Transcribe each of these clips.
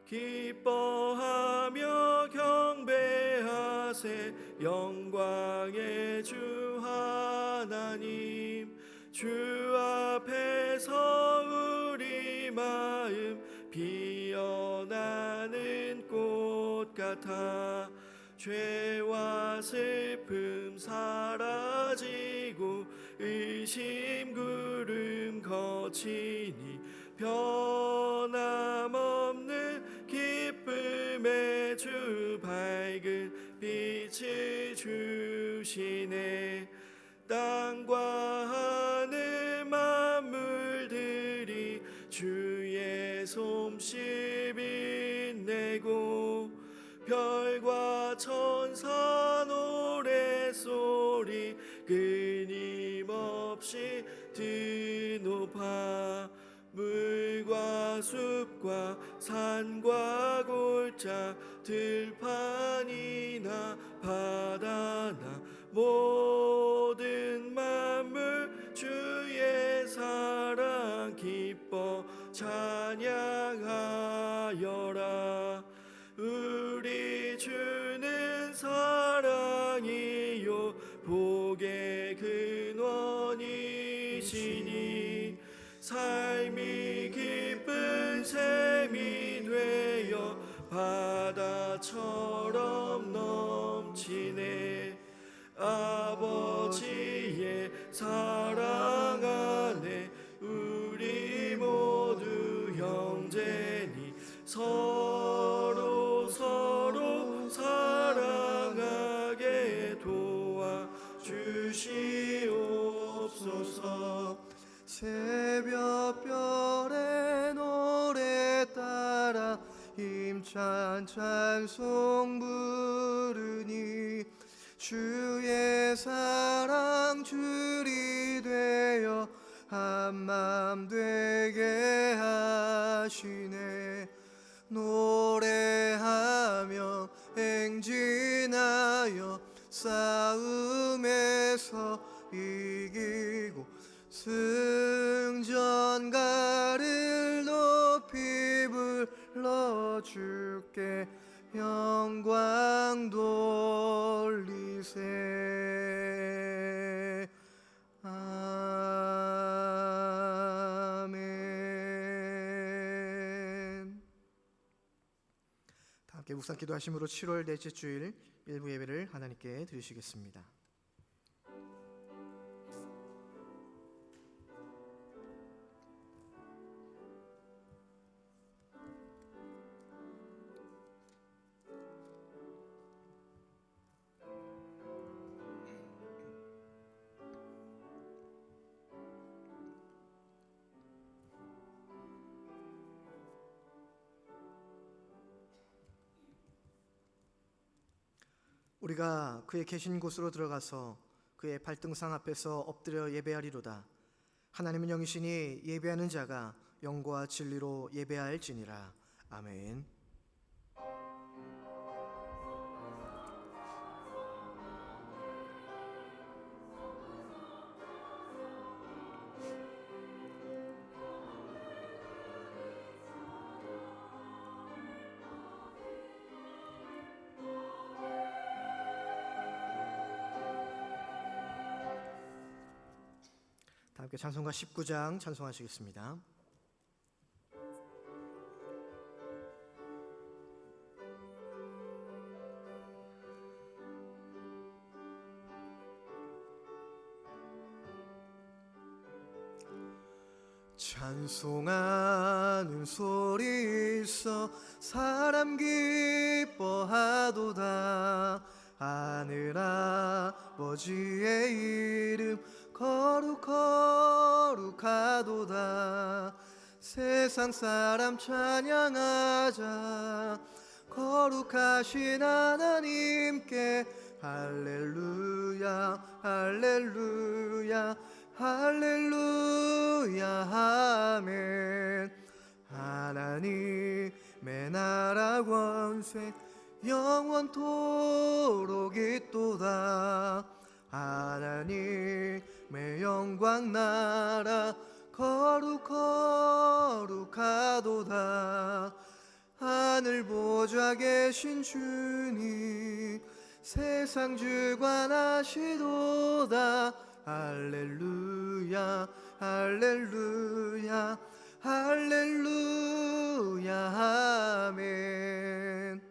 기뻐하며 경배하세. 영광의 주 하나님, 주 앞에서 우리 마음 피어나는 꽃 같아. 죄와 슬픔 사라지고 의심 구름 거치니 변함없는 기쁨의 주 밝은 빛을 주시네. 땅과 하늘 만물들이 주의 솜씨 빛내고 별과 천사 노래소리 끊임없이 드높아. 물과 숲과 산과 골짜 들판이나 바다나 모든 만물 주의 사랑 기뻐 찬양하여라. 우리 주는 사랑이요 복의 근원이시니 삶이 기쁜 샘이 되어 바다처럼 넘치네. 아버지의 사랑 안에 우리 모두 형제니 서로 사랑하게 도와주시옵소서. 새벽별의 노래 따라 힘찬 찬송 부르니 주의 사랑 줄이 되어 한맘 되게 하시네. 노래하며 행진하여 싸움에서 이기고 승전가를 높이 불러 주께 영광 돌리세. 아멘. 다 함께 묵상 기도하심으로 7월 넷째 주일 일부 예배를 하나님께 드리시겠습니다. 우리가 그의 계신 곳으로 들어가서 그의 발등상 앞에서 엎드려 예배하리로다. 하나님은 영이시니 예배하는 자가 영과 진리로 예배할지니라. 아멘. 함께 찬송가 19장 찬송하시겠습니다. 찬송하는 소리 있어 사람 기뻐하도다. 하늘 아버지의 이름 거룩하도다. 세상 사람 찬양하자. 거룩하신 하나님께 할렐루야 할렐루야 할렐루야 아멘. 하나님의 나라 권세 영원토록 있도다. 하나님의 영광 나라 거룩하도다. 하늘 보좌 계신 주님 세상 주관하시도다. 할렐루야 할렐루야 할렐루야 아멘.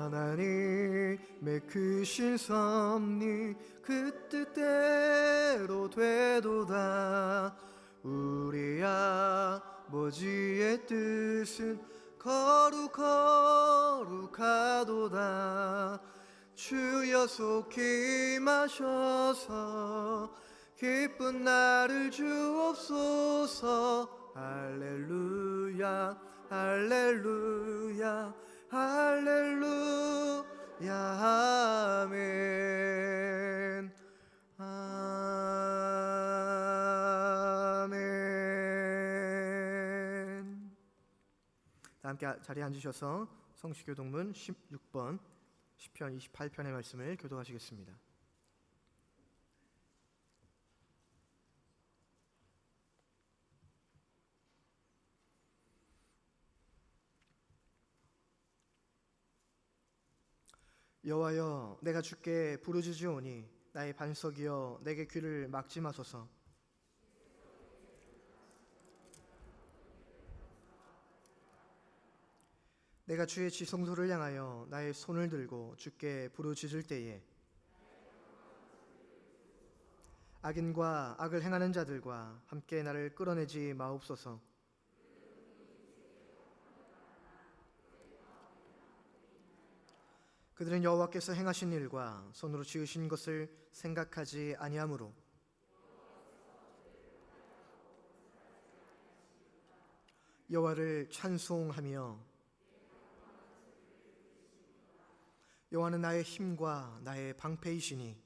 하나님의 크신 섭리 그 뜻대로 되도다. 우리 아버지의 뜻은 거룩하도다. 주여 속히 임하셔서 기쁜 날을 주옵소서. 할렐루야 할렐루야 할렐루야 아멘. 아멘. 다 함께 자리에 앉으셔서 성시교독문 16번 시편 28편의 말씀을 교독하시겠습니다. 여호와여, 내가 주께 부르짖으오니 나의 반석이여 내게 귀를 막지 마소서. 내가 주의 지성소를 향하여 나의 손을 들고 주께 부르짖을 때에 악인과 악을 행하는 자들과 함께 나를 끌어내지 마옵소서. 그들은 여호와께서 행하신 일과 손으로 지으신 것을 생각하지 아니하므로 여호와를 찬송하며 여호와는 나의 힘과 나의 방패이시니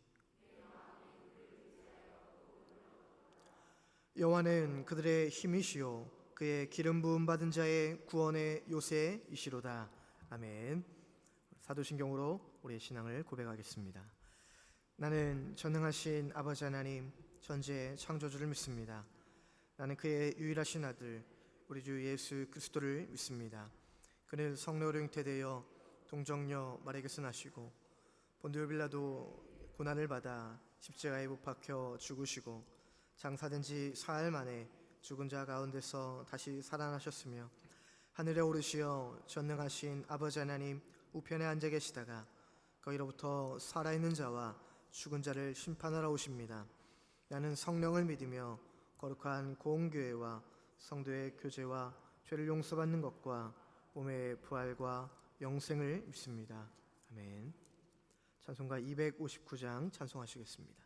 여호와는 그들의 힘이시요 그의 기름 부음 받은 자의 구원의 요새이시로다. 아멘. 사도신경으로 우리의 신앙을 고백하겠습니다. 나는 전능하신 아버지 하나님 전지의 창조주를 믿습니다. 나는 그의 유일하신 아들 우리 주 예수 그리스도를 믿습니다. 그는 성령으로 잉태되어 동정녀 마리아에게서 나시고 본디오 빌라도 고난을 받아 십자가에 못 박혀 죽으시고 장사된 지 사흘 만에 죽은 자 가운데서 다시 살아나셨으며 하늘에 오르시어 전능하신 아버지 하나님 우편에 앉아 계시다가 거기로부터 살아있는 자와 죽은 자를 심판하러 오십니다. 나는 성령을 믿으며 거룩한 공교회와 성도의 교제와 죄를 용서받는 것과 몸의 부활과 영생을 믿습니다. 아멘. 찬송가 259장 찬송하시겠습니다.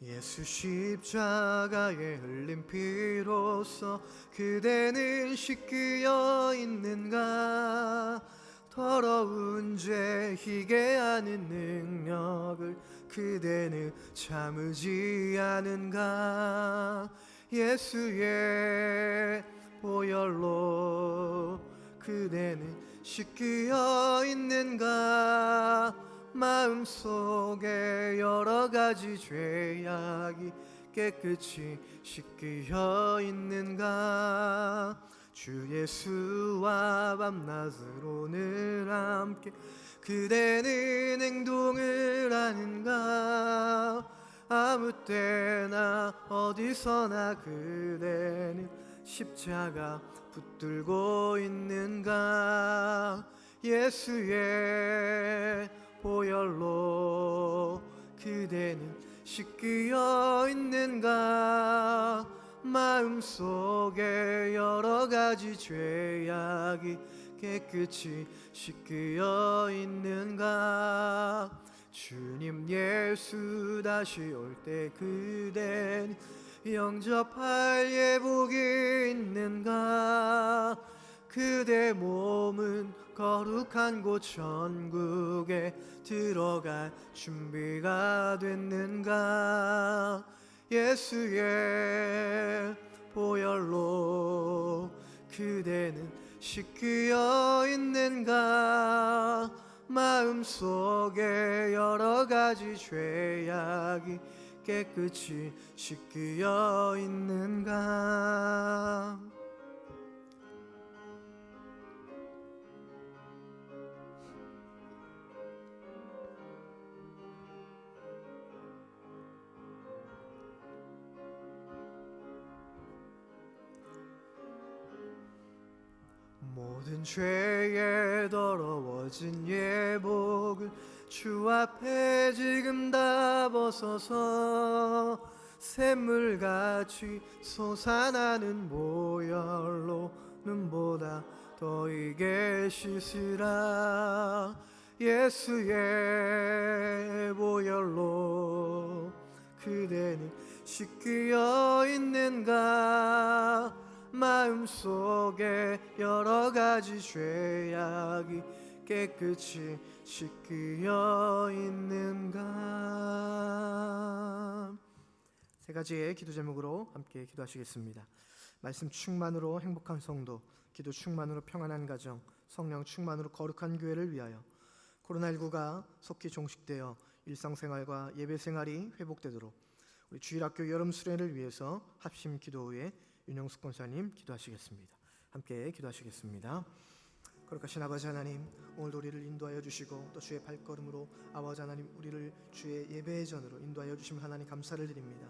예수 십자가에 흘린 피로써 그대는 씻기어 있는가. 더러운 죄 희게 하는 능력을 그대는 참으지 않은가. 예수의 보혈로 그대는 씻기어 있는가. 마음속에 여러 가지 죄악이 깨끗이 씻기어 있는가. 주 예수와 밤낮을 오늘 함께 그대는 행동을 하는가. 아무 때나 어디서나 그대는 십자가 붙들고 있는가. 예수의 보혈로 그대는 씻기어 있는가. 마음속에 여러 가지 죄악이 깨끗이 씻기어 있는가. 주님 예수 다시 올 때 그대는 영접할 예복이 있는가. 그대 몸은 거룩한 곳 천국에 들어갈 준비가 됐는가. 예수의 보혈로 그대는 씻겨 있는가. 마음속에 여러 가지 죄악이 깨끗이 씻겨 있는가. 모든 죄에 더러워진 예복을 주 앞에 지금 다 벗어서 샘물같이 솟아나는 보혈로 눈보다 더 익게 씻으라. 예수의 보혈로 그대는 씻겨 있는가. 마음속에 여러 가지 죄악이 깨끗이 씻겨 있는가. 세 가지의 기도 제목으로 함께 기도하시겠습니다. 말씀 충만으로 행복한 성도, 기도 충만으로 평안한 가정, 성령 충만으로 거룩한 교회를 위하여 코로나19가 속히 종식되어 일상생활과 예배생활이 회복되도록 우리 주일학교 여름 수련을 위해서 합심 기도회에 윤영숙 권사님 기도하시겠습니다. 함께 기도하시겠습니다. 거룩하신 아버지 하나님, 오늘도 우리를 인도하여 주시고 또 주의 발걸음으로 아버지 하나님 우리를 주의 예배의 전으로 인도하여 주신 하나님 감사를 드립니다.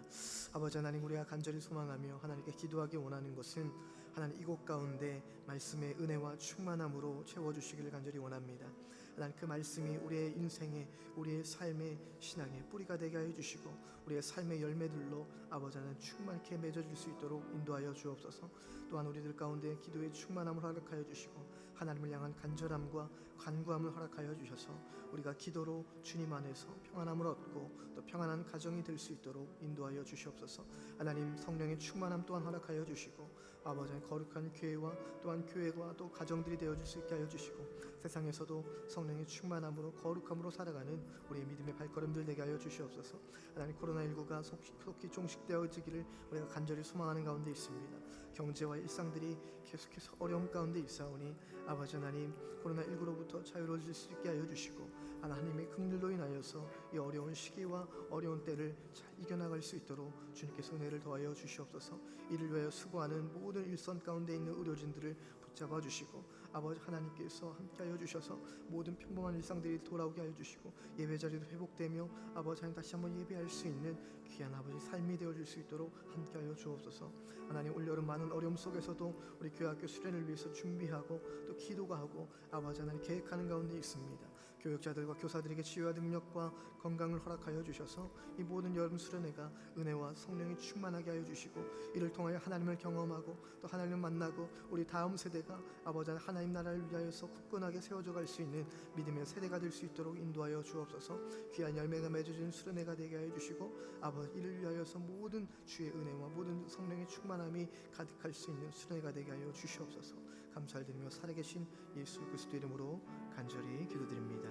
아버지 하나님, 우리가 간절히 소망하며 하나님께 기도하기 원하는 것은 하나님 이곳 가운데 말씀의 은혜와 충만함으로 채워주시기를 간절히 원합니다. 하나님, 그 말씀이 우리의 인생에, 우리의 삶의 신앙의 뿌리가 되게 하여 주시고 우리의 삶의 열매들로 아버지 하나님 충만케 맺어질 수 있도록 인도하여 주옵소서. 또한 우리들 가운데 기도의 충만함을 허락하여 주시고 하나님을 향한 간절함과 간구함을 허락하여 주셔서 우리가 기도로 주님 안에서 평안함을 얻고 또 평안한 가정이 될 수 있도록 인도하여 주시옵소서. 하나님, 성령의 충만함 또한 허락하여 주시고 아버지 거룩한 교회와 또한 교회와 또 가정들이 되어줄 수 있게 하여 주시고 세상에서도 성령의 충만함으로 거룩함으로 살아가는 우리의 믿음의 발걸음들 되게 하여 주시옵소서. 하나님, 코로나19가 속히 종식되어지기를 우리가 간절히 소망하는 가운데 있습니다. 경제와 일상들이 계속해서 어려움 가운데 있사오니 아버지 하나님, 코로나19로부터 자유로워질 수 있게 하여 주시고 하나님의 긍휼로 인하여서 이 어려운 시기와 어려운 때를 잘 이겨나갈 수 있도록 주님께서 은혜를 더하여 주시옵소서. 이를 위하여 수고하는 모든 일선 가운데 있는 의료진들을 붙잡아 주시고 아버지 하나님께서 함께하여 주셔서 모든 평범한 일상들이 돌아오게 하여 주시고 예배자리도 회복되며 아버지 하나님 다시 한번 예배할 수 있는 귀한 아버지 삶이 되어질 수 있도록 함께하여 주옵소서. 하나님, 올여름 많은 어려움 속에서도 우리 교회학교 수련을 위해서 준비하고 또 기도가 하고 아버지 하나님 계획하는 가운데 있습니다. 교육자들과 교사들에게 치유와 능력과 건강을 허락하여 주셔서 이 모든 여름 수련회가 은혜와 성령이 충만하게 하여 주시고 이를 통하여 하나님을 경험하고 또 하나님을 만나고 우리 다음 세대가 아버지 하나님 나라를 위하여서 굳건하게 세워져 갈 수 있는 믿음의 세대가 될 수 있도록 인도하여 주옵소서. 귀한 열매가 맺어지는 수련회가 되게 하여 주시고 아버지 이를 위하여서 모든 주의 은혜와 모든 성령의 충만함이 가득할 수 있는 수련회가 되게 하여 주시옵소서. 감사를 드리며 살아계신 예수 그리스도 이름으로 간절히 기도드립니다.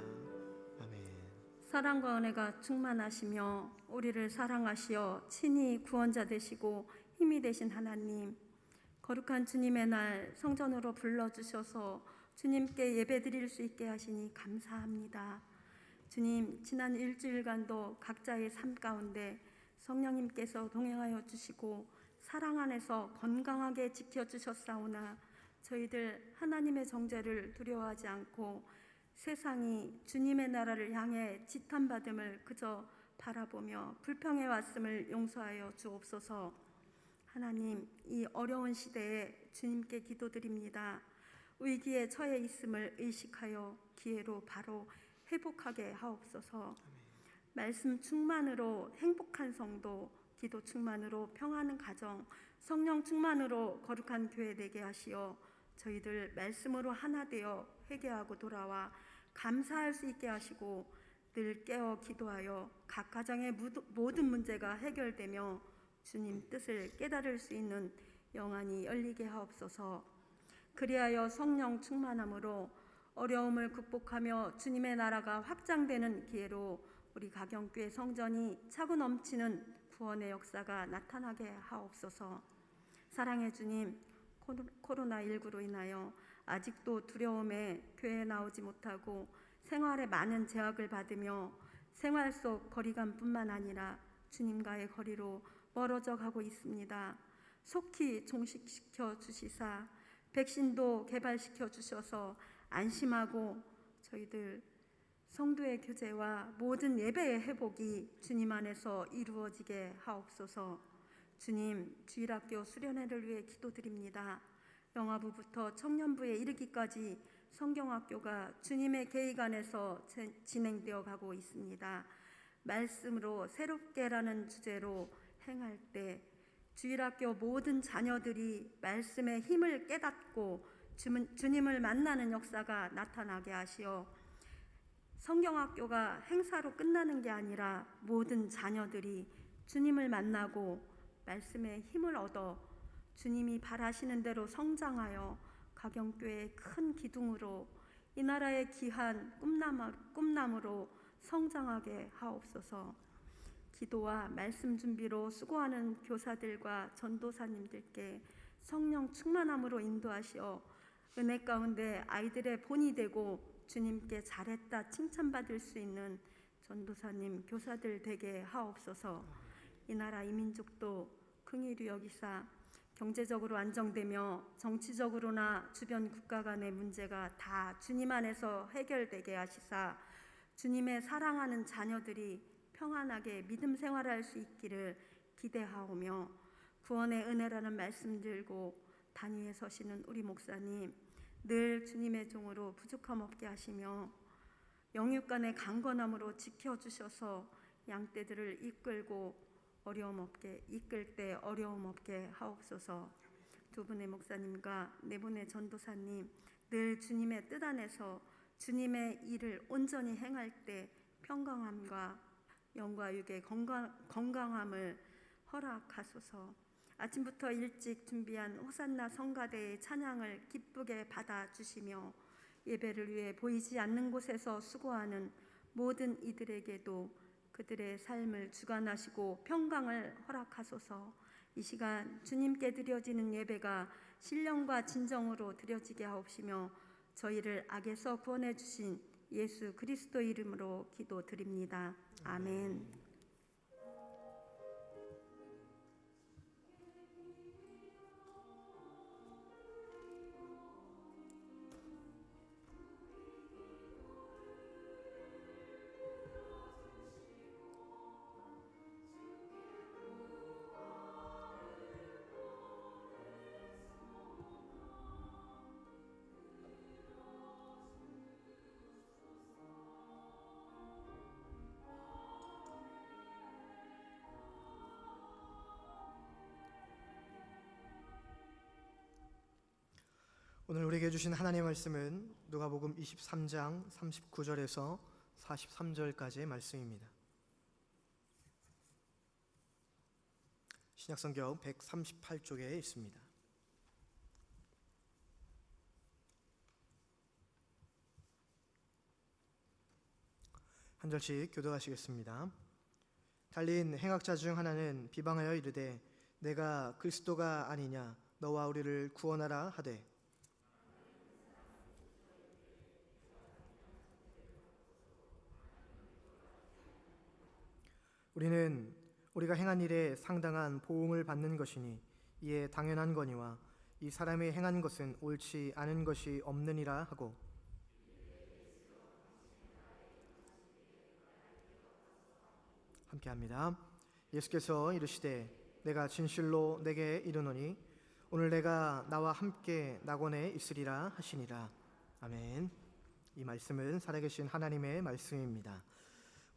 아멘. 사랑과 은혜가 충만하시며 우리를 사랑하시어 친히 구원자 되시고 힘이 되신 하나님, 거룩한 주님의 날 성전으로 불러주셔서 주님께 예배드릴 수 있게 하시니 감사합니다. 주님, 지난 일주일간도 각자의 삶 가운데 성령님께서 동행하여 주시고 사랑 안에서 건강하게 지켜주셨사오나 저희들 하나님의 정죄를 두려워하지 않고 세상이 주님의 나라를 향해 지탄받음을 그저 바라보며 불평해 왔음을 용서하여 주옵소서. 하나님, 이 어려운 시대에 주님께 기도드립니다. 위기에 처해 있음을 의식하여 기회로 바로 회복하게 하옵소서. 말씀 충만으로 행복한 성도, 기도 충만으로 평안한 가정, 성령 충만으로 거룩한 교회 되게 하시어 저희들 말씀으로 하나 되어 회개하고 돌아와 감사할 수 있게 하시고 늘 깨어 기도하여 각 가정의 모든 문제가 해결되며 주님 뜻을 깨달을 수 있는 영안이 열리게 하옵소서. 그리하여 성령 충만함으로 어려움을 극복하며 주님의 나라가 확장되는 기회로 우리 가경교회 성전이 차고 넘치는 구원의 역사가 나타나게 하옵소서. 사랑의 주님, 코로나19로 인하여 아직도 두려움에 교회에 나오지 못하고 생활에 많은 제약을 받으며 생활 속 거리감뿐만 아니라 주님과의 거리로 멀어져 가고 있습니다. 속히 종식시켜 주시사 백신도 개발시켜 주셔서 안심하고 저희들 성도의 교제와 모든 예배의 회복이 주님 안에서 이루어지게 하옵소서. 주님, 주일학교 수련회를 위해 기도드립니다. 영아부부터 청년부에 이르기까지 성경학교가 주님의 계획 안에서 진행되어 가고 있습니다. 말씀으로 새롭게라는 주제로 행할 때 주일학교 모든 자녀들이 말씀의 힘을 깨닫고 주님을 만나는 역사가 나타나게 하시어 성경학교가 행사로 끝나는 게 아니라 모든 자녀들이 주님을 만나고 말씀의 힘을 얻어 주님이 바라시는 대로 성장하여 가경교회의 큰 기둥으로 이 나라의 귀한 꿈나무로 성장하게 하옵소서. 기도와 말씀 준비로 수고하는 교사들과 전도사님들께 성령 충만함으로 인도하시어 은혜 가운데 아이들의 본이 되고 주님께 잘했다 칭찬받을 수 있는 전도사님, 교사들 되게 하옵소서. 이 나라 이 민족도 긍휼히 여기사 경제적으로 안정되며 정치적으로나 주변 국가 간의 문제가 다 주님 안에서 해결되게 하시사 주님의 사랑하는 자녀들이 평안하게 믿음 생활할 수 있기를 기대하오며 구원의 은혜라는 말씀 들고 단위에 서시는 우리 목사님 늘 주님의 종으로 부족함 없게 하시며 영육간의 강건함으로 지켜주셔서 양떼들을 이끌고 이끌 때 어려움 없게 하옵소서. 두 분의 목사님과 네 분의 전도사님 늘 주님의 뜻 안에서 주님의 일을 온전히 행할 때 평강함과 영과 육의 건강함을 허락하소서. 아침부터 일찍 준비한 호산나 성가대의 찬양을 기쁘게 받아주시며 예배를 위해 보이지 않는 곳에서 수고하는 모든 이들에게도 그들의 삶을 주관하시고 평강을 허락하소서. 이 시간 주님께 드려지는 예배가 신령과 진정으로 드려지게 하옵시며 저희를 악에서 구원해 주신 예수 그리스도 이름으로 기도드립니다. 아멘. 오늘 우리에게 주신 하나님의 말씀은 누가복음 23장 39절에서 43절까지의 말씀입니다. 신약성경 138쪽에 있습니다. 한 절씩 교독하시겠습니다. 달린 행악자 중 하나는 비방하여 이르되 내가 그리스도가 아니냐 너와 우리를 구원하라 하되 우리는 우리가 행한 일에 상당한 보응을 받는 것이니 이에 당연한 거니와 이 사람이 행한 것은 옳지 않은 것이 없느니라 하고 함께합니다. 예수께서 이르시되 내가 진실로 내게 이르노니 오늘 내가 나와 함께 낙원에 있으리라 하시니라. 아멘. 이 말씀은 살아계신 하나님의 말씀입니다.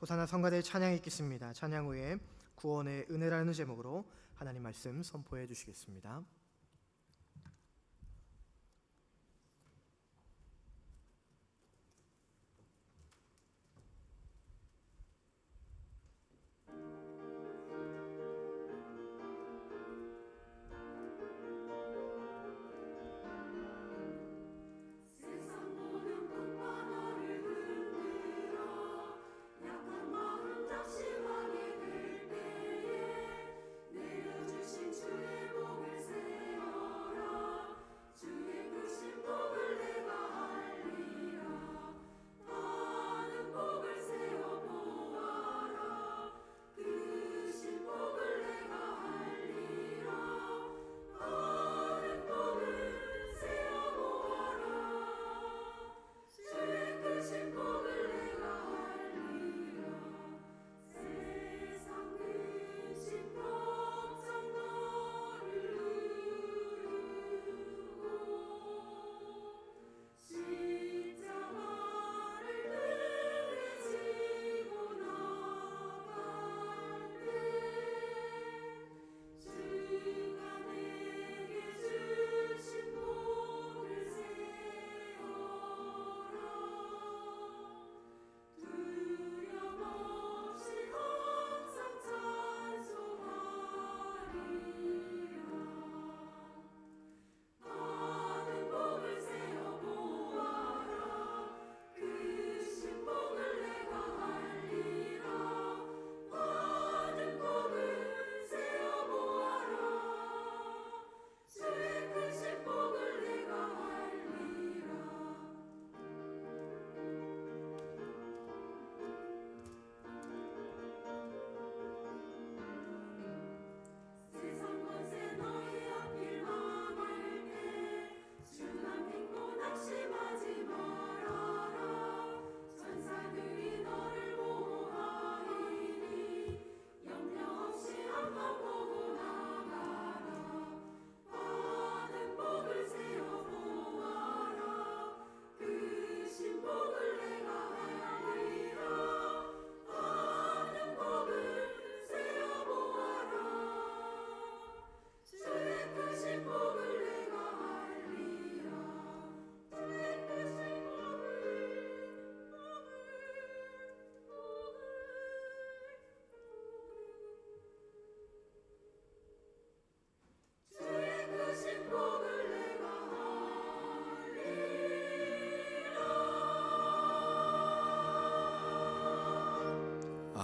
호산나 성가대 찬양이 있겠습니다. 찬양 후에 구원의 은혜라는 제목으로 하나님 말씀 선포해 주시겠습니다.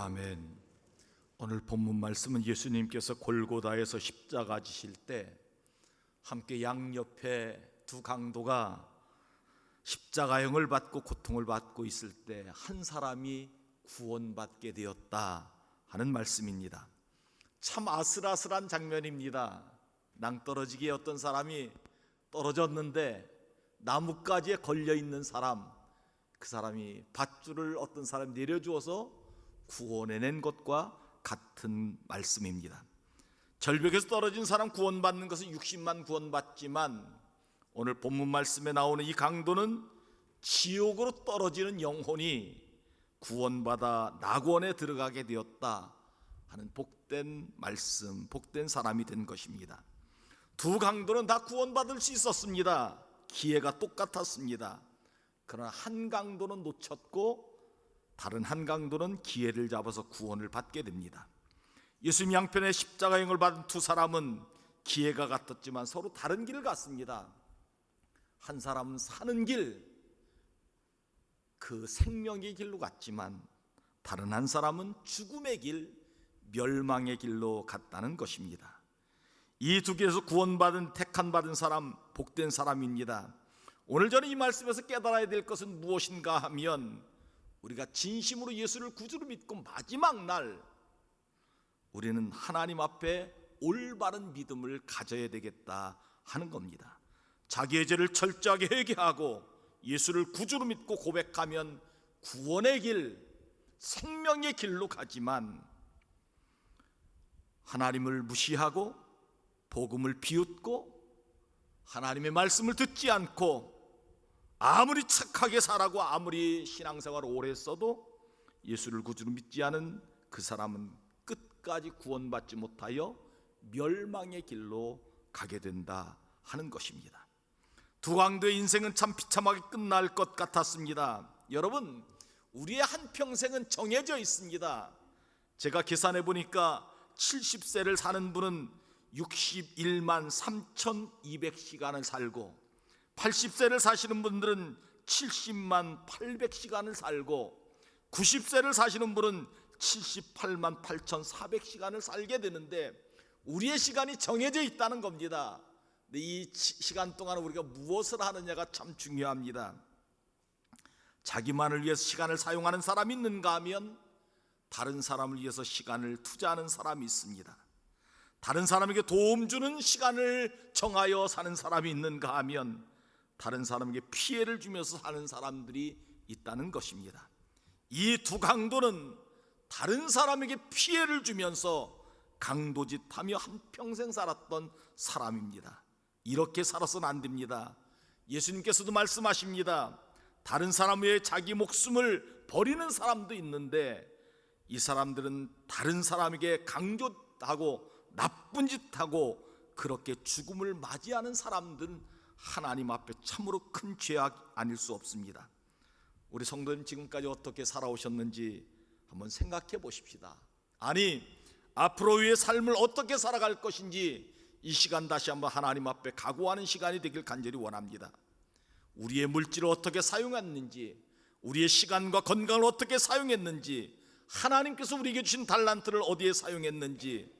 아멘. 오늘 본문 말씀은 예수님께서 골고다에서 십자가 지실 때 함께 양옆에 두 강도가 십자가형을 받고 고통을 받고 있을 때 한 사람이 구원받게 되었다 하는 말씀입니다. 참 아슬아슬한 장면입니다. 낭떠러지기에 어떤 사람이 떨어졌는데 나뭇가지에 걸려있는 사람, 그 사람이 밧줄을 어떤 사람이 내려주어서 구원해낸 것과 같은 말씀입니다. 절벽에서 떨어진 사람 구원받는 것은 60만 구원받지만 오늘 본문 말씀에 나오는 이 강도는 지옥으로 떨어지는 영혼이 구원받아 낙원에 들어가게 되었다 하는 복된 말씀, 복된 사람이 된 것입니다. 두 강도는 다 구원받을 수 있었습니다. 기회가 똑같았습니다. 그러나 한 강도는 놓쳤고 다른 한 강도는 기회를 잡아서 구원을 받게 됩니다. 예수님 양편에 십자가형을 받은 두 사람은 기회가 같았지만 서로 다른 길을 갔습니다. 한 사람은 사는 길, 그 생명의 길로 갔지만 다른 한 사람은 죽음의 길, 멸망의 길로 갔다는 것입니다. 이 두 길에서 구원받은 택한 받은 사람, 복된 사람입니다. 오늘 저는 이 말씀에서 깨달아야 될 것은 무엇인가 하면 우리가 진심으로 예수를 구주로 믿고 마지막 날 우리는 하나님 앞에 올바른 믿음을 가져야 되겠다 하는 겁니다. 자기의 죄를 철저하게 회개하고 예수를 구주로 믿고 고백하면 구원의 길, 생명의 길로 가지만 하나님을 무시하고 복음을 비웃고 하나님의 말씀을 듣지 않고 아무리 착하게 살아고 아무리 신앙생활을 오래 했어도 예수를 구주로 믿지 않은 그 사람은 끝까지 구원받지 못하여 멸망의 길로 가게 된다 하는 것입니다. 두 강도의 인생은 참 비참하게 끝날 것 같았습니다. 여러분, 우리의 한평생은 정해져 있습니다. 제가 계산해 보니까 70세를 사는 분은 61만 3,200시간을 살고 80세를 사시는 분들은 70만 800시간을 살고 90세를 사시는 분은 78만 8,400시간을 살게 되는데 우리의 시간이 정해져 있다는 겁니다. 근데 이 시간 동안 우리가 무엇을 하느냐가 참 중요합니다. 자기만을 위해서 시간을 사용하는 사람이 있는가 하면 다른 사람을 위해서 시간을 투자하는 사람이 있습니다. 다른 사람에게 도움 주는 시간을 정하여 사는 사람이 있는가 하면 다른 사람에게 피해를 주면서 사는 사람들이 있다는 것입니다. 이 두 강도는 다른 사람에게 피해를 주면서 강도짓하며 한평생 살았던 사람입니다. 이렇게 살아서는 안 됩니다. 예수님께서도 말씀하십니다. 다른 사람 외에 자기 목숨을 버리는 사람도 있는데 이 사람들은 다른 사람에게 강조하고 나쁜 짓하고 그렇게 죽음을 맞이하는 사람들은 하나님 앞에 참으로 큰 죄악 아닐 수 없습니다. 우리 성도님 지금까지 어떻게 살아오셨는지 한번 생각해 보십시다. 아니, 앞으로의 삶을 어떻게 살아갈 것인지 이 시간 다시 한번 하나님 앞에 각오하는 시간이 되길 간절히 원합니다. 우리의 물질을 어떻게 사용했는지, 우리의 시간과 건강을 어떻게 사용했는지, 하나님께서 우리에게 주신 달란트를 어디에 사용했는지,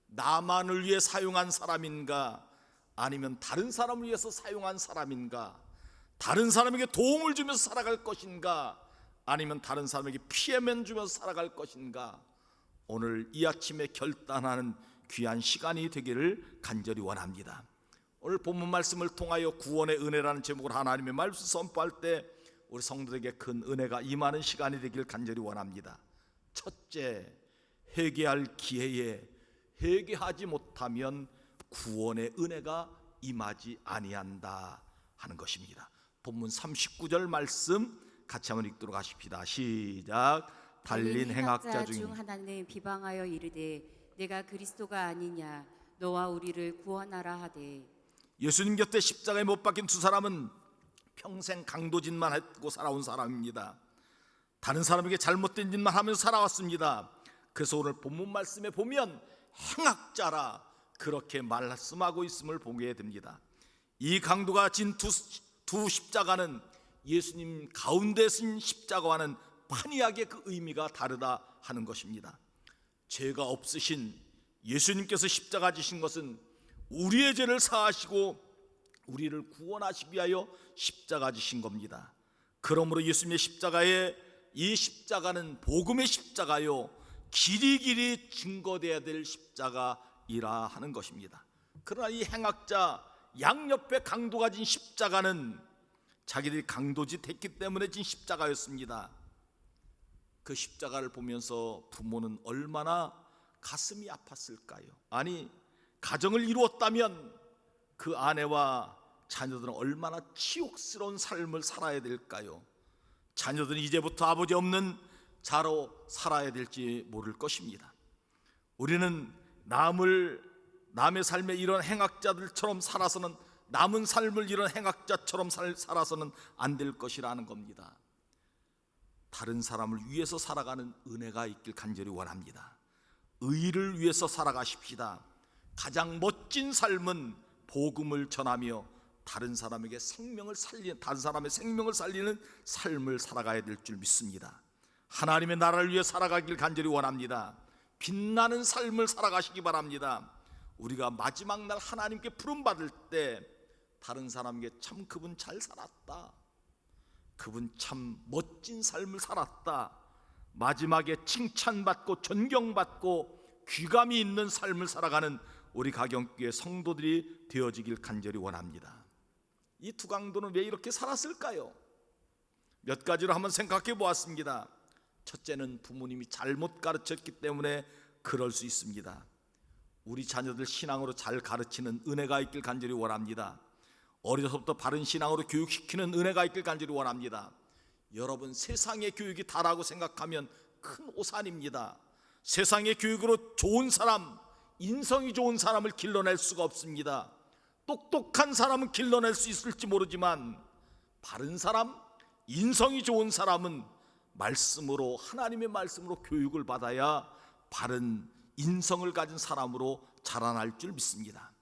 나만을 위해 사용한 사람인가 아니면 다른 사람을 위해서 사용한 사람인가, 다른 사람에게 도움을 주면서 살아갈 것인가 아니면 다른 사람에게 피해만 주면서 살아갈 것인가, 오늘 이 아침에 결단하는 귀한 시간이 되기를 간절히 원합니다. 오늘 본문 말씀을 통하여 구원의 은혜라는 제목으로 하나님의 말씀 선포할 때 우리 성도들에게 큰 은혜가 임하는 시간이 되기를 간절히 원합니다. 첫째, 회개할 기회에 회개하지 못하면 구원의 은혜가 임하지 아니한다 하는 것입니다. 본문 39절 말씀 같이 한번 읽도록 하십시다. 시작. 달린 행악자 중 하나는 비방하여 이르되 내가 그리스도가 아니냐 너와 우리를 구원하라 하되. 예수님 곁에 십자가에 못 박힌 두 사람은 평생 강도짓만 했고 살아온 사람입니다. 다른 사람에게 잘못된 짓만 하면서 살아왔습니다. 그래서 오늘 본문 말씀에 보면 행악자라 그렇게 말씀하고 있음을 보게 됩니다. 이 강도가 진 두 십자가는 예수님 가운데 신 십자가와는 판이하게 그 의미가 다르다 하는 것입니다. 죄가 없으신 예수님께서 십자가 지신 것은 우리의 죄를 사하시고 우리를 구원하시기 위하여 십자가 지신 겁니다. 그러므로 예수님의 십자가에 이 십자가는 복음의 십자가요, 길이길이 증거되어야 될 십자가이라 하는 것입니다. 그러나 이 행악자 양옆에 강도가 진 십자가는 자기들이 강도짓 했기 때문에 진 십자가였습니다. 그 십자가를 보면서 부모는 얼마나 가슴이 아팠을까요? 아니, 가정을 이루었다면 그 아내와 자녀들은 얼마나 치욕스러운 삶을 살아야 될까요? 자녀들은 이제부터 아버지 없는 자로 살아야 될지 모를 것입니다. 우리는 남의 삶에 이런 행악자들처럼 살아서는, 남은 삶을 이런 행악자처럼 살아서는 안 될 것이라는 겁니다. 다른 사람을 위해서 살아가는 은혜가 있길 간절히 원합니다. 의를 위해서 살아가십시다. 가장 멋진 삶은 복음을 전하며 다른 사람의 생명을 살리는 삶을 살아가야 될 줄 믿습니다. 하나님의 나라를 위해 살아가길 간절히 원합니다. 빛나는 삶을 살아가시기 바랍니다. 우리가 마지막 날 하나님께 부름받을 때 다른 사람에게 참 그분 잘 살았다, 그분 참 멋진 삶을 살았다, 마지막에 칭찬받고 존경받고 귀감이 있는 삶을 살아가는 우리 가경교회 성도들이 되어지길 간절히 원합니다. 이 두 강도는 왜 이렇게 살았을까요? 몇 가지로 한번 생각해 보았습니다. 첫째는 부모님이 잘못 가르쳤기 때문에 그럴 수 있습니다. 우리 자녀들 신앙으로 잘 가르치는 은혜가 있길 간절히 원합니다. 어려서부터 바른 신앙으로 교육시키는 은혜가 있길 간절히 원합니다. 여러분, 세상의 교육이 다라고 생각하면 큰 오산입니다. 세상의 교육으로 좋은 사람, 인성이 좋은 사람을 길러낼 수가 없습니다. 똑똑한 사람은 길러낼 수 있을지 모르지만 바른 사람, 인성이 좋은 사람은 말씀으로, 하나님의 말씀으로 교육을 받아야 바른 인성을 가진 사람으로 자라날 줄 믿습니다.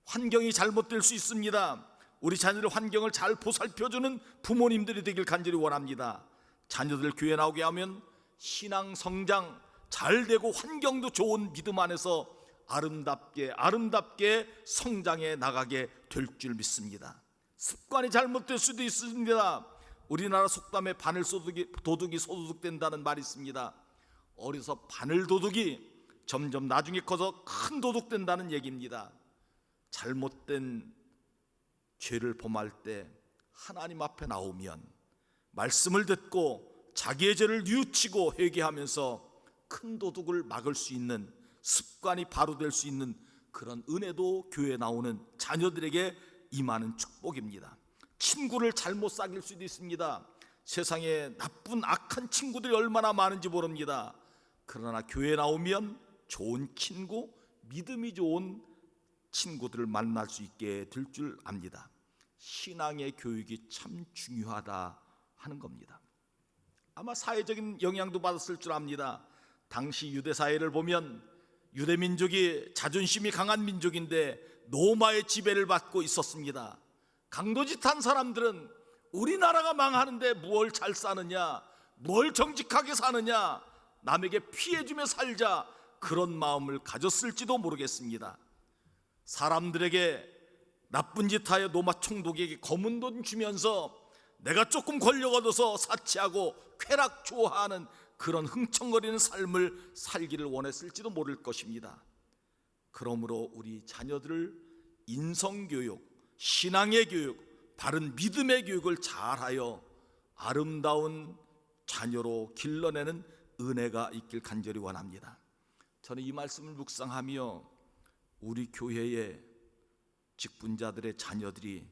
환경이 잘못될 수 있습니다. 우리 자녀들 환경을 잘 보살펴주는 부모님들이 되길 간절히 원합니다. 자녀들 교회 나오게 하면 신앙 성장 잘 되고 환경도 좋은 믿음 안에서 아름답게 성장해 나가게 될 줄 믿습니다. 습관이 잘못될 수도 있습니다. 우리나라 속담에 바늘 도둑이 소도둑된다는 말이 있습니다. 어려서 바늘 도둑이 점점 나중에 커서 큰 도둑 된다는 얘기입니다. 잘못된 죄를 범할 때 하나님 앞에 나오면 말씀을 듣고 자기의 죄를 뉘우치고 회개하면서 큰 도둑을 막을 수 있는 습관이 바로 될 수 있는 그런 은혜도 교회에 나오는 자녀들에게 임하는 축복입니다. 친구를 잘못 사귈 수도 있습니다. 세상에 나쁜 악한 친구들이 얼마나 많은지 모릅니다. 그러나 교회에 나오면 좋은 친구, 믿음이 좋은 친구들을 만날 수 있게 될 줄 압니다. 신앙의 교육이 참 중요하다 하는 겁니다. 아마 사회적인 영향도 받았을 줄 압니다. 당시 유대 사회를 보면 유대 민족이 자존심이 강한 민족인데 로마의 지배를 받고 있었습니다. 강도짓한 사람들은 우리나라가 망하는데 뭘 잘 사느냐, 뭘 정직하게 사느냐, 남에게 피해주며 살자, 그런 마음을 가졌을지도 모르겠습니다. 사람들에게 나쁜 짓 하여 로마 총독에게 검은 돈 주면서 내가 조금 권력 얻어서 사치하고 쾌락 좋아하는 그런 흥청거리는 삶을 살기를 원했을지도 모를 것입니다. 그러므로 우리 자녀들을 인성교육, 신앙의 교육, 바른 믿음의 교육을 잘하여 아름다운 자녀로 길러내는 은혜가 있길 간절히 원합니다. 저는 이 말씀을 묵상하며 우리 교회의 직분자들의 자녀들이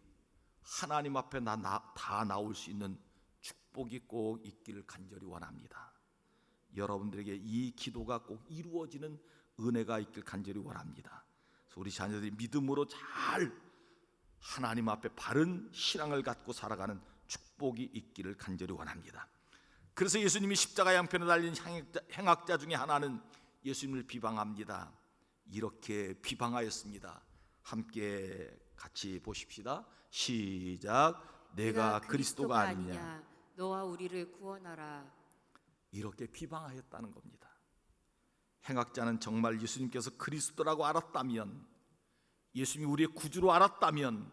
하나님 앞에 다 나올 수 있는 축복이 꼭 있기를 간절히 원합니다. 여러분들에게 이 기도가 꼭 이루어지는 은혜가 있길 간절히 원합니다. 그래서 우리 자녀들이 믿음으로 잘 하나님 앞에 바른 신앙을 갖고 살아가는 축복이 있기를 간절히 원합니다. 그래서 예수님이 십자가 양편에 달린 행악자 중에 하나는 예수님을 비방합니다. 이렇게 비방하였습니다. 함께 같이 보십시다. 시작. 내가 그리스도가 아니냐, 너와 우리를 구원하라. 이렇게 비방하였다는 겁니다. 행악자는 정말 예수님께서 그리스도라고 알았다면, 예수님이 우리의 구주로 알았다면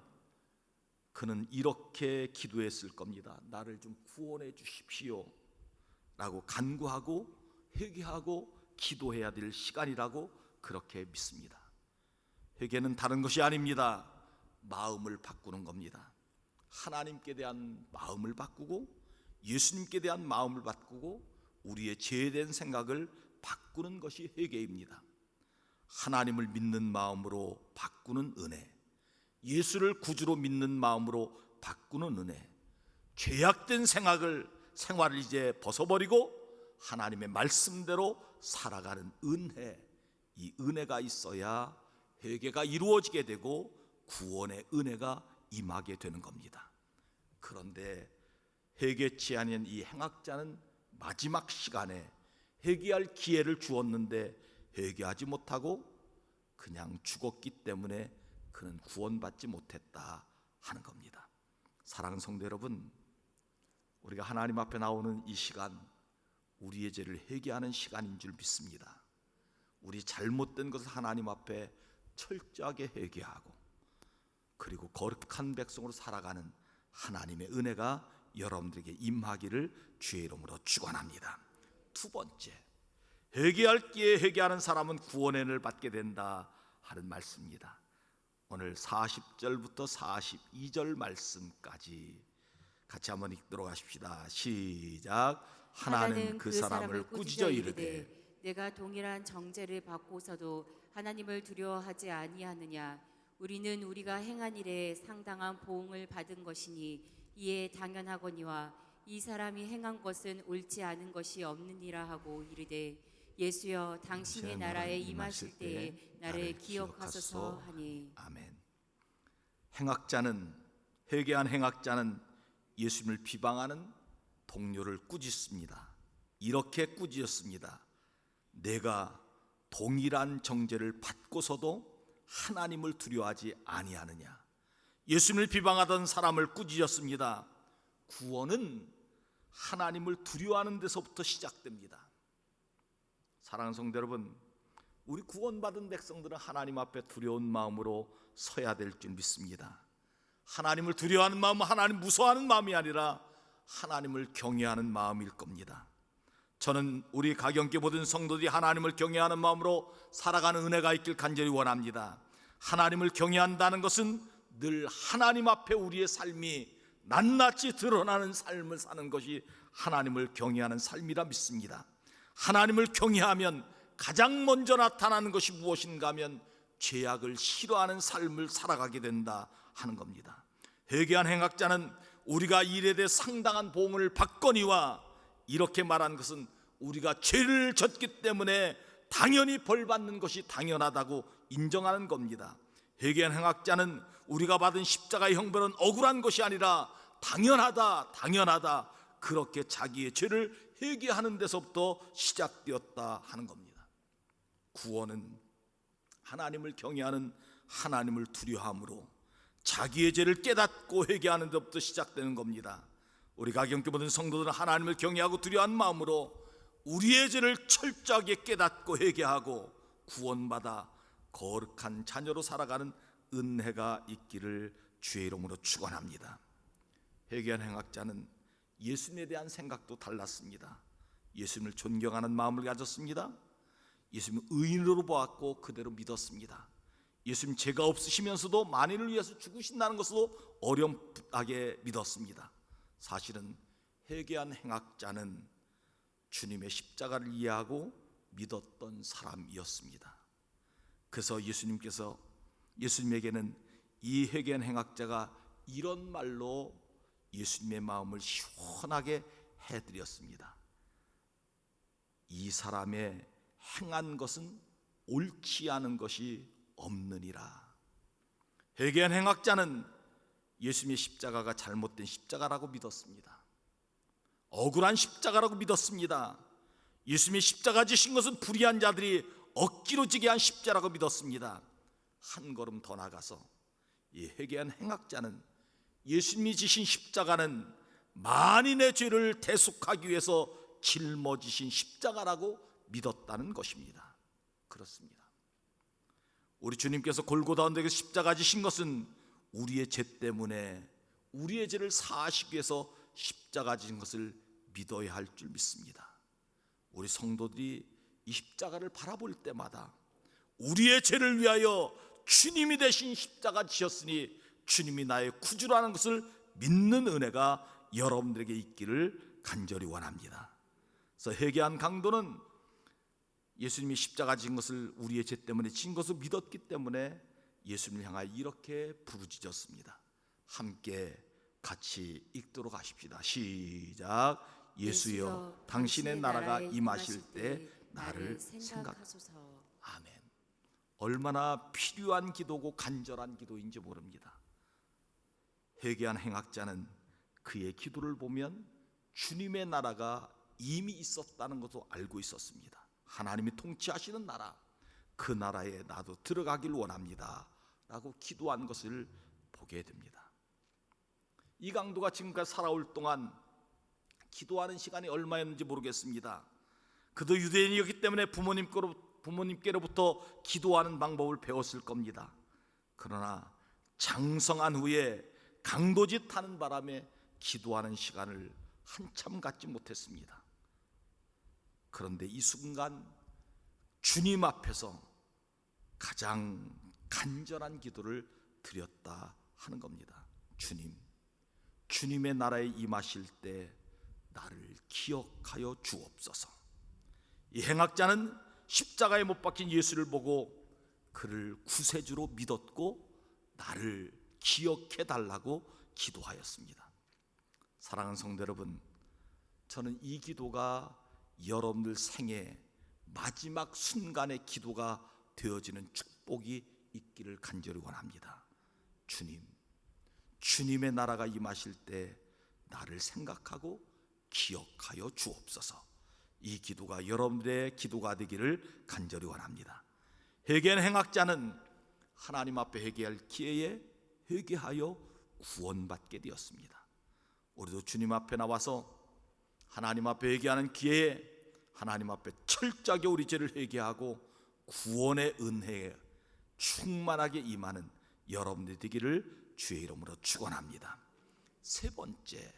그는 이렇게 기도했을 겁니다. 나를 좀 구원해 주십시오 라고 간구하고 회개하고 기도해야 될 시간이라고 그렇게 믿습니다. 회개는 다른 것이 아닙니다. 마음을 바꾸는 겁니다. 하나님께 대한 마음을 바꾸고 예수님께 대한 마음을 바꾸고 우리의 죄된 생각을 바꾸는 것이 회개입니다. 하나님을 믿는 마음으로 바꾸는 은혜, 예수를 구주로 믿는 마음으로 바꾸는 은혜, 죄악된 생활을 이제 벗어버리고 하나님의 말씀대로 살아가는 은혜, 이 은혜가 있어야 회개가 이루어지게 되고 구원의 은혜가 임하게 되는 겁니다. 그런데 회개치 아니한 이 행악자는 마지막 시간에 회개할 기회를 주었는데 회개하지 못하고 그냥 죽었기 때문에 그는 구원받지 못했다 하는 겁니다. 사랑하는 성도 여러분, 우리가 하나님 앞에 나오는 이 시간, 우리의 죄를 회개하는 시간인 줄 믿습니다. 우리 잘못된 것을 하나님 앞에 철저하게 회개하고 그리고 거룩한 백성으로 살아가는 하나님의 은혜가 여러분들에게 임하기를 주의 이름으로 축원합니다. 두 번째, 회개할 기회에 회개하는 사람은 구원의 은혜를 받게 된다 하는 말씀입니다. 오늘 40절부터 42절 말씀까지 같이 한번 읽도록 하십시다. 시작. 하나는 그 사람을 꾸짖어 이르되 내가 동일한 정죄를 받고서도 하나님을 두려워하지 아니하느냐. 우리는 우리가 행한 일에 상당한 보응을 받은 것이니 이에 당연하거니와 이 사람이 행한 것은 옳지 않은 것이 없느니라 하고 이르되 예수여 당신의 나라에 임하실 때에 나를 기억하소서 하니. 아멘. 회개한 행악자는 예수님을 비방하는 동료를 꾸짖습니다. 이렇게 꾸짖었습니다. 내가 동일한 정죄를 받고서도 하나님을 두려워하지 아니하느냐. 예수님을 비방하던 사람을 꾸짖었습니다. 구원은 하나님을 두려워하는 데서부터 시작됩니다. 사랑하는 성도 여러분, 우리 구원받은 백성들은 하나님 앞에 두려운 마음으로 서야 될 줄 믿습니다. 하나님을 두려워하는 마음은 하나님 무서워하는 마음이 아니라 하나님을 경외하는 마음일 겁니다. 저는 우리 가경계 모든 성도들이 하나님을 경외하는 마음으로 살아가는 은혜가 있길 간절히 원합니다. 하나님을 경외한다는 것은 늘 하나님 앞에 우리의 삶이 낱낱이 드러나는 삶을 사는 것이 하나님을 경외하는 삶이라 믿습니다. 하나님을 경외하면 가장 먼저 나타나는 것이 무엇인가 하면 죄악을 싫어하는 삶을 살아가게 된다 하는 겁니다. 회개한 행악자는 우리가 일에 대해 상당한 보응을 받거니와 이렇게 말한 것은 우리가 죄를 졌기 때문에 당연히 벌받는 것이 당연하다고 인정하는 겁니다. 회개한 행악자는 우리가 받은 십자가의 형벌은 억울한 것이 아니라 당연하다 그렇게 자기의 죄를 회개하는 데서부터 시작되었다 하는 겁니다. 구원은 하나님을 경외하는 하나님을 두려워함으로 자기의 죄를 깨닫고 회개하는 데부터 시작되는 겁니다. 우리 가경계 모든 성도들은 하나님을 경외하고 두려워하는 마음으로 우리의 죄를 철저하게 깨닫고 회개하고 구원받아 거룩한 자녀로 살아가는 은혜가 있기를 주의 이름으로 축원합니다. 회개한 행악자는 예수님에 대한 생각도 달랐습니다. 예수님을 존경하는 마음을 가졌습니다. 예수님을 의인으로 보았고 그대로 믿었습니다. 예수님 죄가 없으시면서도 만인을 위해서 죽으신다는 것도 어렴풋하게 믿었습니다. 사실은 회개한 행악자는 주님의 십자가를 이해하고 믿었던 사람이었습니다. 그래서 예수님에게는 이 회개한 행악자가 이런 말로 예수님의 마음을 시원하게 해드렸습니다. 이 사람의 행한 것은 옳지 않은 것이 없느니라. 회개한 행악자는 예수님의 십자가가 잘못된 십자가라고 믿었습니다. 억울한 십자가라고 믿었습니다. 예수님의 십자가 지신 것은 불의한 자들이 억지로 지게 한 십자가라고 믿었습니다. 한 걸음 더 나가서 이 회개한 행악자는 예수님이 지신 십자가는 만인의 죄를 대속하기 위해서 짊어지신 십자가라고 믿었다는 것입니다. 그렇습니다. 우리 주님께서 골고다 언덕에서 십자가 지신 것은 우리의 죄 때문에 우리의 죄를 사하시기 위해서 십자가 지신 것을 믿어야 할 줄 믿습니다. 우리 성도들이 이 십자가를 바라볼 때마다 우리의 죄를 위하여 주님이 대신 십자가 지셨으니 주님이 나의 구주라는 것을 믿는 은혜가 여러분들에게 있기를 간절히 원합니다. 그래서 회개한 강도는 예수님이 십자가 진 것을 우리의 죄 때문에 진 것을 믿었기 때문에 예수님을 향하여 이렇게 부르짖었습니다. 함께 같이 읽도록 하십시다. 시작. 예수여, 당신의 나라가 임하실 때 나를 생각하소서. 아멘. 얼마나 필요한 기도고 간절한 기도인지 모릅니다. 회개한 행악자는 그의 기도를 보면 주님의 나라가 이미 있었다는 것도 알고 있었습니다. 하나님이 통치하시는 나라, 그 나라에 나도 들어가길 원합니다 라고 기도한 것을 보게 됩니다. 이 강도가 지금까지 살아올 동안 기도하는 시간이 얼마였는지 모르겠습니다. 그도 유대인이었기 때문에 부모님께로부터 기도하는 방법을 배웠을 겁니다. 그러나 장성한 후에 강도짓 하는 바람에 기도하는 시간을 한참 갖지 못했습니다. 그런데 이 순간 주님 앞에서 가장 간절한 기도를 드렸다 하는 겁니다. 주님의 나라에 임하실 때 나를 기억하여 주옵소서. 이 행악자는 십자가에 못 박힌 예수를 보고 그를 구세주로 믿었고 나를 기억해 달라고 기도하였습니다. 사랑하는 성도 여러분, 저는 이 기도가 여러분들 생애 마지막 순간의 기도가 되어지는 축복이 있기를 간절히 원합니다. 주님의 나라가 임하실 때 나를 생각하고 기억하여 주옵소서. 이 기도가 여러분들의 기도가 되기를 간절히 원합니다. 회개한 행악자는 하나님 앞에 회개할 기회에 회개하여 구원받게 되었습니다. 우리도 주님 앞에 나와서 하나님 앞에 회개하는 기회에 하나님 앞에 철저하게 우리 죄를 회개하고 구원의 은혜에 충만하게 임하는 여러분들이 되기를 주의 이름으로 축원합니다. 세 번째,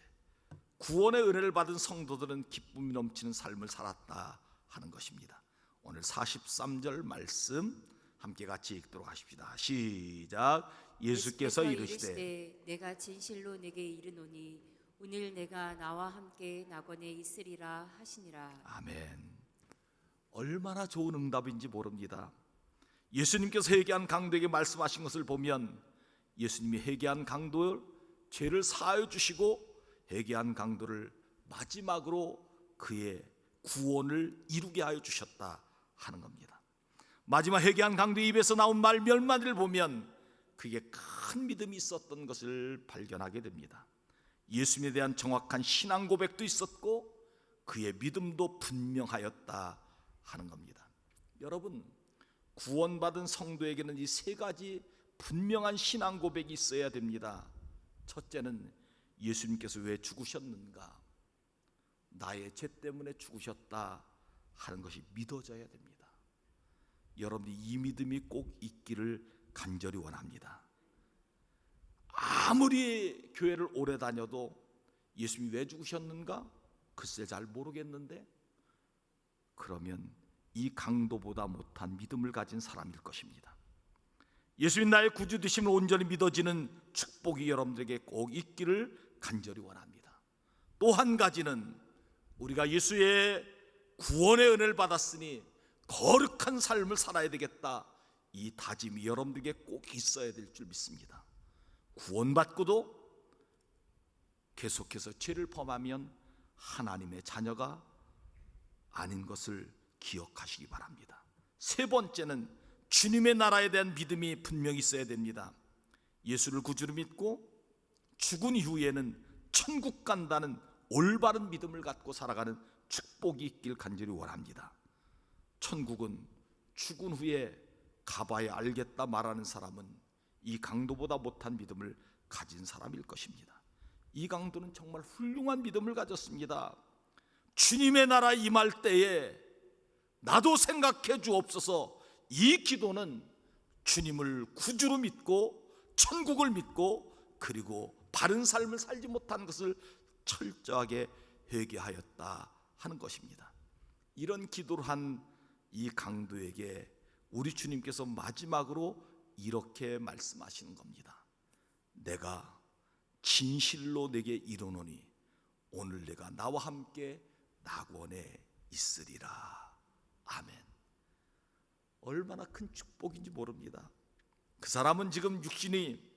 구원의 은혜를 받은 성도들은 기쁨이 넘치는 삶을 살았다 하는 것입니다. 오늘 43절 말씀 함께 같이 읽도록 하십시다. 시작. 예수께서 이르시되 내가 진실로 내게 이르노니 오늘 내가 나와 함께 낙원에 있으리라 하시니라. 아멘. 얼마나 좋은 응답인지 모릅니다. 예수님께서 회개한 강도에게 말씀하신 것을 보면 예수님이 회개한 강도의 죄를 사하여 주시고 회개한 강도를 마지막으로 그의 구원을 이루게 하여 주셨다 하는 겁니다. 마지막 회개한 강도의 입에서 나온 말 몇 마디를 보면 그게 큰 믿음이 있었던 것을 발견하게 됩니다. 예수님에 대한 정확한 신앙 고백도 있었고 그의 믿음도 분명하였다 하는 겁니다. 여러분, 구원받은 성도에게는 이 세 가지 분명한 신앙 고백이 있어야 됩니다. 첫째는 예수님께서 왜 죽으셨는가? 나의 죄 때문에 죽으셨다 하는 것이 믿어져야 됩니다. 여러분이 이 믿음이 꼭 있기를 간절히 원합니다. 아무리 교회를 오래 다녀도 예수님이 왜 죽으셨는가? 글쎄 잘 모르겠는데, 그러면 이 강도보다 못한 믿음을 가진 사람일 것입니다. 예수님 나의 구주 되심을 온전히 믿어지는 축복이 여러분들에게 꼭 있기를 간절히 원합니다. 또 한 가지는 우리가 예수의 구원의 은혜를 받았으니 거룩한 삶을 살아야 되겠다, 이 다짐이 여러분들에게 꼭 있어야 될 줄 믿습니다. 구원받고도 계속해서 죄를 범하면 하나님의 자녀가 아닌 것을 기억하시기 바랍니다. 세 번째는 주님의 나라에 대한 믿음이 분명히 있어야 됩니다. 예수를 구주로 믿고 죽은 이후에는 천국 간다는 올바른 믿음을 갖고 살아가는 축복이 있길 간절히 원합니다. 천국은 죽은 후에 가봐야 알겠다 말하는 사람은 이 강도보다 못한 믿음을 가진 사람일 것입니다. 이 강도는 정말 훌륭한 믿음을 가졌습니다. 주님의 나라 임할 때에 나도 생각해 주옵소서. 이 기도는 주님을 구주로 믿고 천국을 믿고 그리고 바른 삶을 살지 못한 것을 철저하게 회개하였다 하는 것입니다. 이런 기도를 한 이 강도에게 우리 주님께서 마지막으로 이렇게 말씀하시는 겁니다. 내가 진실로 내게 이르노니 오늘 내가 나와 함께 낙원에 있으리라. 아멘. 얼마나 큰 축복인지 모릅니다. 그 사람은 지금 육신이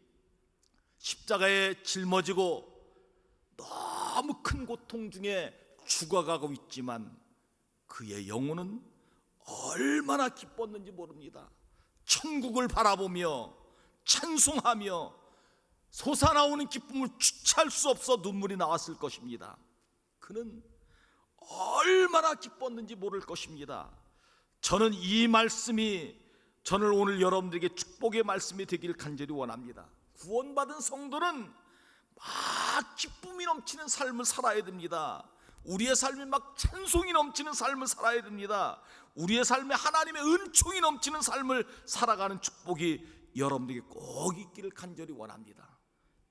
십자가에 짊어지고 너무 큰 고통 중에 죽어가고 있지만 그의 영혼은 얼마나 기뻤는지 모릅니다. 천국을 바라보며 찬송하며 솟아나오는 기쁨을 주체할 수 없어 눈물이 나왔을 것입니다. 그는 얼마나 기뻤는지 모를 것입니다. 저는 이 말씀이 저는 오늘 여러분들에게 축복의 말씀이 되길 간절히 원합니다. 구원받은 성도는 막 기쁨이 넘치는 삶을 살아야 됩니다. 우리의 삶이 막 찬송이 넘치는 삶을 살아야 됩니다. 우리의 삶에 하나님의 은총이 넘치는 삶을 살아가는 축복이 여러분들에게 꼭 있기를 간절히 원합니다.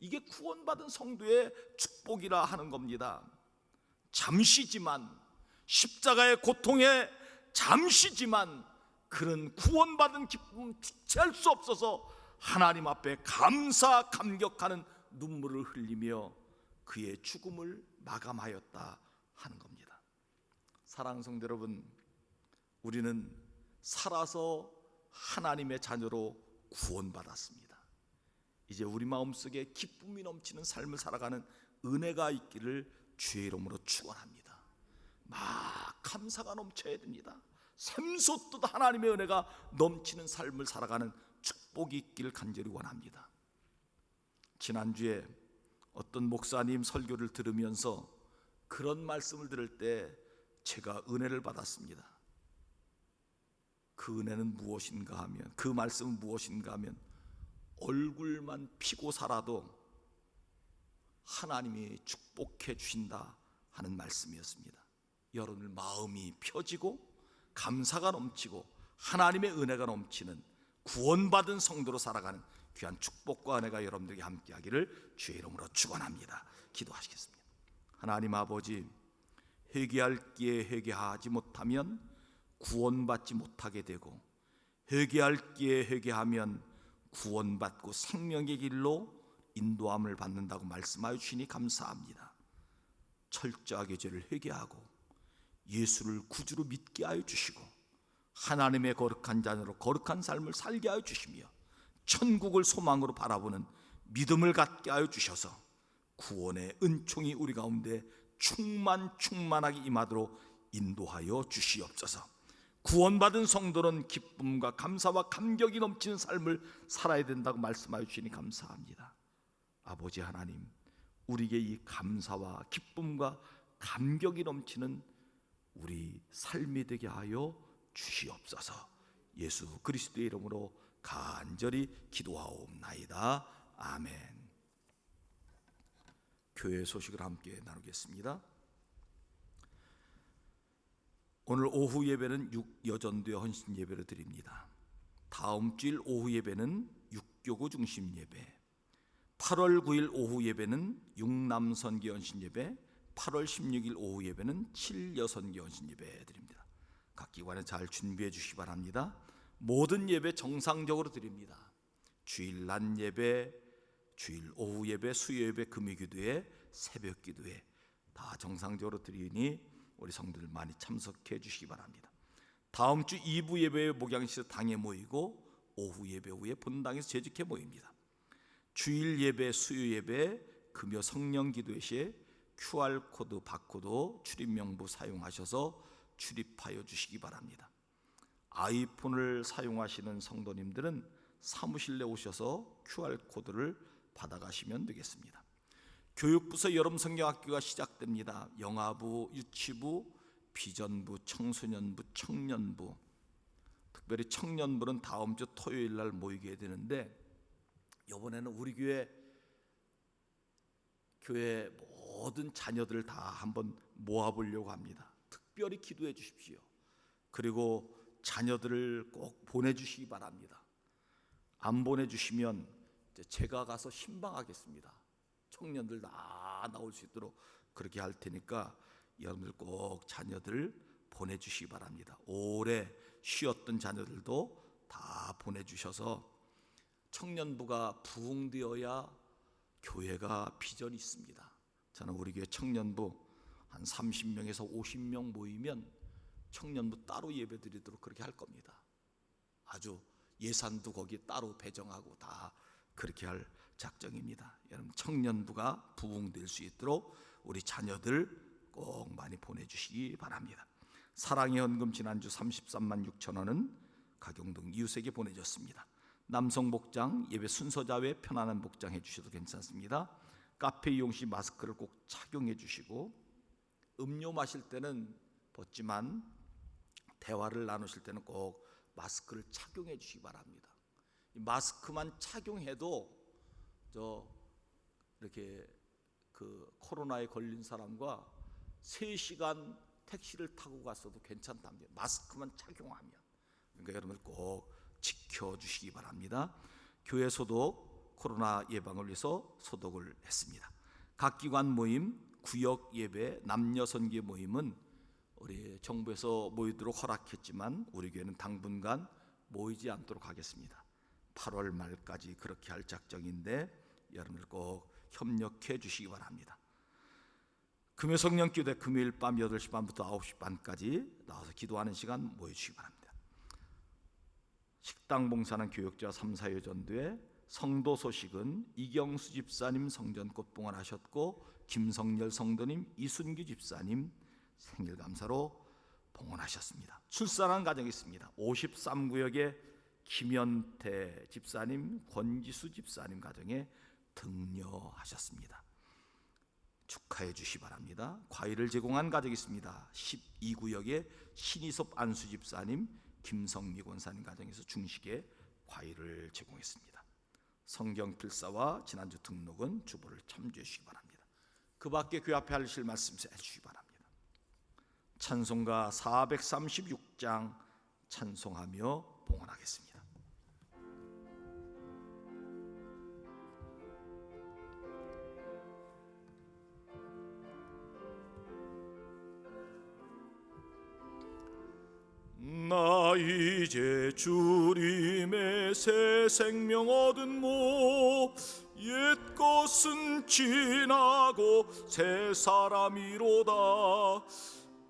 이게 구원받은 성도의 축복이라 하는 겁니다. 잠시지만 십자가의 고통에 잠시지만 그는 구원받은 기쁨을 주체할 수 없어서 하나님 앞에 감사 감격하는 눈물을 흘리며 그의 죽음을 마감하였다 하는 겁니다. 사랑하는 성도 여러분, 우리는 살아서 하나님의 자녀로 구원받았습니다. 이제 우리 마음속에 기쁨이 넘치는 삶을 살아가는 은혜가 있기를 주의 이름으로 축원합니다. 막 감사가 넘쳐야 됩니다. 샘솟듯 하나님의 은혜가 넘치는 삶을 살아가는 축복이 있기를 간절히 원합니다. 지난주에 어떤 목사님 설교를 들으면서 그런 말씀을 들을 때 제가 은혜를 받았습니다. 그 은혜는 무엇인가 하면, 그 말씀은 무엇인가 하면 얼굴만 피고 살아도 하나님이 축복해 주신다 하는 말씀이었습니다. 여러분의 마음이 펴지고 감사가 넘치고 하나님의 은혜가 넘치는 구원받은 성도로 살아가는 귀한 축복과 은혜가 여러분들에게 함께하기를 주의 이름으로 축원합니다. 기도하시겠습니다. 하나님 아버지, 회개할 기에 회개하지 못하면 구원받지 못하게 되고 회개할 기에 회개하면 구원받고 생명의 길로 인도함을 받는다고 말씀하여 주시니 감사합니다. 철저하게 죄를 회개하고 예수를 구주로 믿게 하여 주시고 하나님의 거룩한 자녀로 거룩한 삶을 살게 하여 주시며 천국을 소망으로 바라보는 믿음을 갖게 하여 주셔서 구원의 은총이 우리 가운데 충만하게 임하도록 인도하여 주시옵소서. 구원받은 성도는 기쁨과 감사와 감격이 넘치는 삶을 살아야 된다고 말씀하여 주시니 감사합니다. 아버지 하나님, 우리에게 이 감사와 기쁨과 감격이 넘치는 우리 삶이 되게 하여 주시옵소서. 예수 그리스도의 이름으로 간절히 기도하옵나이다. 아멘. 교회 소식을 함께 나누겠습니다. 오늘 오후 예배는 6여전도의 헌신 예배를 드립니다. 다음 주일 오후 예배는 6교구 중심 예배, 8월 9일 오후 예배는 6남선교 헌신 예배, 8월 16일 오후 예배는 7여선교 헌신 예배 드립니다. 각 기관에 잘 준비해 주시기 바랍니다. 모든 예배 정상적으로 드립니다. 주일 낮 예배, 주일 오후 예배, 수요 예배, 금요 기도회, 새벽 기도회 다 정상적으로 드리니 우리 성도들 많이 참석해 주시기 바랍니다. 다음 주 2부 예배 목양실에서 당에 모이고 오후 예배 후에 본당에서 재직해 모입니다. 주일 예배, 수요 예배, 금요 성령 기도회 시에 QR코드 바코드 출입 명부 사용하셔서 출입하여 주시기 바랍니다. 아이폰을 사용하시는 성도님들은 사무실에 오셔서 QR코드를 받아가시면 되겠습니다. 교육부서 여름 성경학교가 시작됩니다. 영아부, 유치부, 비전부, 청소년부, 청년부, 특별히 청년부는 다음 주 토요일 날 모이게 되는데 이번에는 우리 교회 모든 자녀들 다 한번 모아보려고 합니다. 특별히 기도해 주십시오. 그리고 자녀들을 꼭 보내주시기 바랍니다. 안 보내주시면 제가 가서 신방하겠습니다. 청년들 다 나올 수 있도록 그렇게 할 테니까 여러분들 꼭 자녀들 보내주시기 바랍니다. 오래 쉬었던 자녀들도 다 보내주셔서 청년부가 부흥되어야 교회가 비전이 있습니다. 저는 우리 교회 청년부 한 30명에서 50명 모이면 청년부 따로 예배드리도록 그렇게 할 겁니다. 아주 예산도 거기 따로 배정하고 다 그렇게 할 작정입니다. 여러분 청년부가 부흥될 수 있도록 우리 자녀들 꼭 많이 보내주시기 바랍니다. 사랑의 헌금 지난주 33만 6천 원은 가경동 이웃에게 보내줬습니다. 남성 복장, 예배 순서자 외 편안한 복장 해주셔도 괜찮습니다. 카페 이용 시 마스크를 꼭 착용해 주시고 음료 마실 때는 벗지만 대화를 나누실 때는 꼭 마스크를 착용해 주시기 바랍니다. 마스크만 착용해도 이렇게 그 코로나에 걸린 사람과 3시간 택시를 타고 갔어도 괜찮답니다. 마스크만 착용하면. 그러니까 여러분들 꼭 지켜주시기 바랍니다. 교회 소독, 코로나 예방을 위해서 소독을 했습니다. 각 기관 모임, 구역 예배, 남녀 선교 모임은 우리 정부에서 모이도록 허락했지만 우리 교회는 당분간 모이지 않도록 하겠습니다. 8월 말까지 그렇게 할 작정인데 여러분들 꼭 협력해 주시기 바랍니다. 금요 성령기도회 금요일 밤 8시 반부터 9시 반까지 나와서 기도하는 시간 모여주시기 바랍니다. 식당 봉사는 교역자 3, 4회 전도회, 성도 소식은 이경수 집사님 성전 꽃봉헌 하셨고 김성열 성도님, 이순규 집사님 생일 감사로 봉헌하셨습니다. 출산한 가정이 있습니다. 53구역의 김현태 집사님, 권지수 집사님 가정에 등려하셨습니다. 축하해 주시기 바랍니다. 과일을 제공한 가정이 있습니다. 12구역의 신이섭 안수 집사님, 김성미 권사님 가정에서 중식에 과일을 제공했습니다. 성경 필사와 지난주 등록은 주보를 참조해 주시기 바랍니다. 그 밖에 교회 앞에 하실 말씀 해 주시기 바랍니다. 찬송가 436장 찬송하며 봉헌하겠습니다. 나 이제 주님의 새 생명 얻은 모 옛 것은 지나고 새 사람이로다.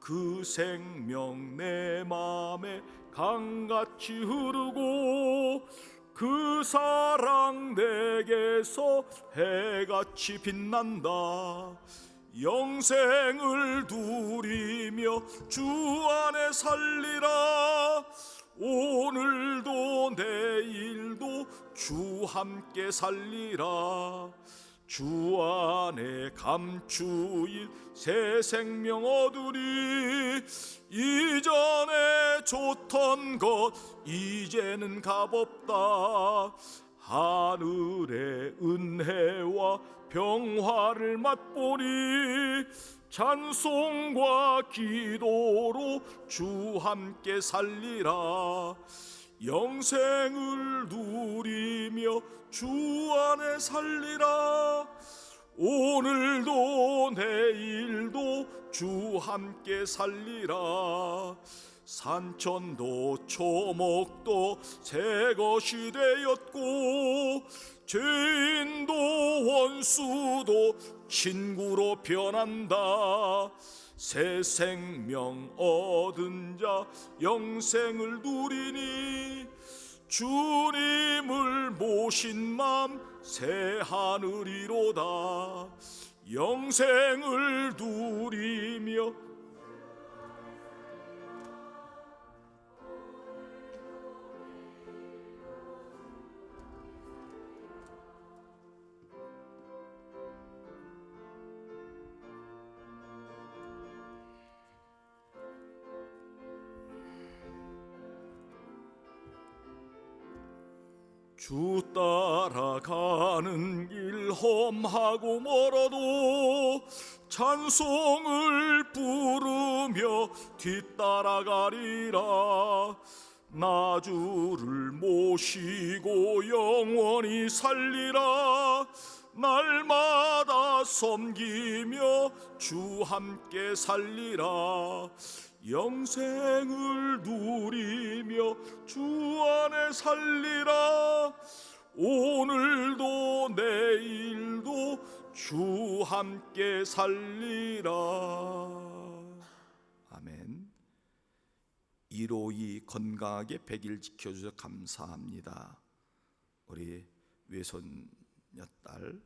그 생명 내 맘에 강같이 흐르고 그 사랑 내게서 해같이 빛난다. 영생을 누리며 주 안에 살리라. 오늘도 내일도 주 함께 살리라. 주 안에 감추인 새 생명 얻으리. 이전에 좋던 것 이제는 값없다. 하늘의 은혜와 평화를 맛보리. 찬송과 기도로 주 함께 살리라. 영생을 누리며 주 안에 살리라. 오늘도 내일도 주 함께 살리라. 산천도 초목도 새 것이 되었고 죄인도 원수도 친구로 변한다. 새 생명 얻은 자 영생을 누리니 주님을 모신 맘 새 하늘이로다. 영생을 누리며 주 따라가는 길 험하고 멀어도 찬송을 부르며 뒤따라가리라. 나 주를 모시고 영원히 살리라. 날마다 섬기며 주 함께 살리라. 영생을 누리며 주 안에 살리라. 오늘도 내일도 주 함께 살리라. 아멘. 152 건강하게 100일 지켜주셔서 감사합니다. 우리 외손녀딸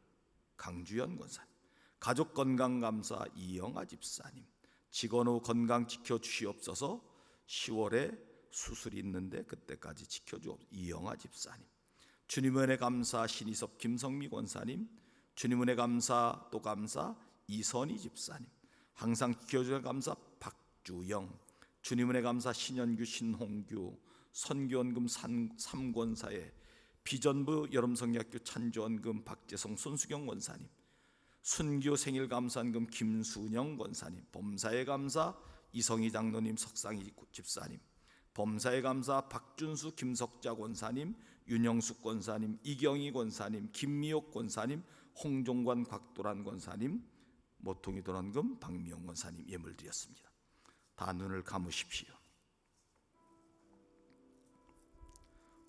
강주연 권사님, 가족건강감사 이영아 집사님, 직원후 건강 지켜주시옵소서. 10월에 수술이 있는데 그때까지 지켜주옵소서. 이영아 집사님, 주님 은혜 감사 신희섭 김성미 권사님, 주님 은혜 감사 또 감사 이선희 집사님, 항상 지켜주셔서 감사 박주영, 주님 은혜 감사 신현규 신홍규, 선교원금 3권사의 비전부 여름성리학교 찬조원금 박재성 손수경 권사님, 순교 생일 감사원금 김순영 권사님, 범사의 감사 이성희 장로님 석상희 집사님, 범사의 감사 박준수 김석자 권사님, 윤영숙 권사님, 이경희 권사님, 김미옥 권사님, 홍종관 곽도란 권사님, 모퉁이 도란금 박미영 권사님 예물 드렸습니다. 다 눈을 감으십시오.